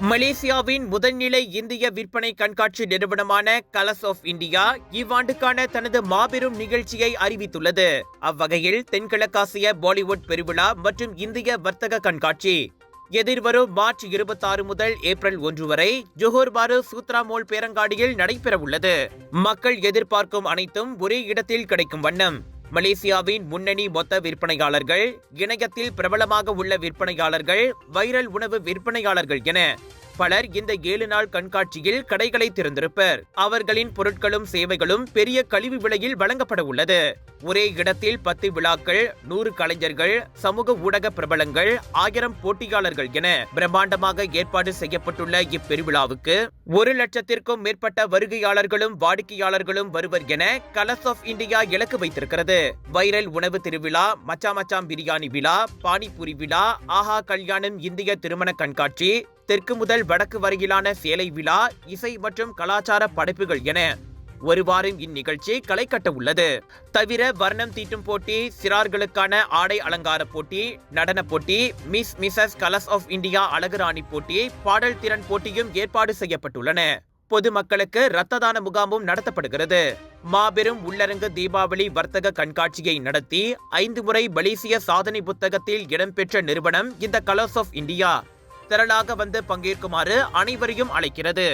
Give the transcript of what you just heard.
மலேசியாவின் முதல்நிலை இந்திய விற்பனை கண்காட்சி நிறுவனமான கலர்ஸ் ஆஃப் இந்தியா இவ்வாண்டுக்கான தனது மாபெரும் நிகழ்ச்சியை அறிவித்துள்ளது. அவ்வகையில் தென்கிழக்காசிய பாலிவுட் பெருவிழா மற்றும் இந்திய வர்த்தக கண்காட்சி எதிர்வரும் மார்ச் 26 முதல் ஏப்ரல் 1 வரை ஜோஹர் பாரு சூத்ரா மோல் பேரங்காடியில் நடைபெறவுள்ளது. மக்கள் எதிர்பார்க்கும் அனைத்தும் ஒரே இடத்தில் கிடைக்கும் வண்ணம் மலேசியாவின் முன்னணி மொத்த விற்பனையாளர்கள், இணையத்தில் பிரபலமாக உள்ள விற்பனையாளர்கள், வைரல் உணவு விற்பனையாளர்கள் என பலர் இந்த 7 நாள் கண்காட்சியில் கடைகளை திறந்திருப்பர். அவர்களின் பொருட்களும் சேவைகளும் பெரிய கழிவு விலையில் வழங்கப்பட உள்ளது. ஒரே இடத்தில் 10 விழாக்கள், 100 கலைஞர்கள், சமூக ஊடக பிரபலங்கள், 1000 போட்டியாளர்கள் என பிரம்மாண்டமாக ஏற்பாடு செய்யப்பட்டுள்ள இப்பெருவிழாவுக்கு 1,00,000க்கும் மேற்பட்ட வருகையாளர்களும் வாடிக்கையாளர்களும் வருவர் என கலர்ஸ் ஆஃப் இந்தியா இலக்கு வைத்திருக்கிறது. வைரல் உணவு திருவிழா, மச்சாம் பிரியாணி விழா, பானிபூரி விழா, ஆஹா கல்யாணம் இந்திய திருமண கண்காட்சி, தெற்கு முதல் வடக்கு வரையிலான சேலை விழா, இசை மற்றும் கலாச்சார படைப்புகள் என ஒரு வாரம் இந்நிகழ்ச்சி களை கட்ட உள்ளது. தவிர வர்ணம் தீட்டும் போட்டி, சிறார்களுக்கான ஆடை அலங்கார போட்டி, நடன போட்டி, மிஸ்ஸஸ் கலர்ஸ் ஆஃப் இந்தியா அழகுராணி போட்டி, பாடல் திறன் போட்டியும் ஏற்பாடு செய்யப்பட்டுள்ளன. பொதுமக்களுக்கு இரத்த தான முகாமும் நடத்தப்படுகிறது. மாபெரும் உள்ளரங்கு தீபாவளி வர்த்தக கண்காட்சியை நடத்தி 5 முறை மலேசிய சாதனை புத்தகத்தில் இடம்பெற்ற நிறுவனம் இந்த கலர்ஸ் ஆஃப் இந்தியா திரளாக வந்து பங்கேற்குமாறு அனைவரையும் அழைக்கிறது.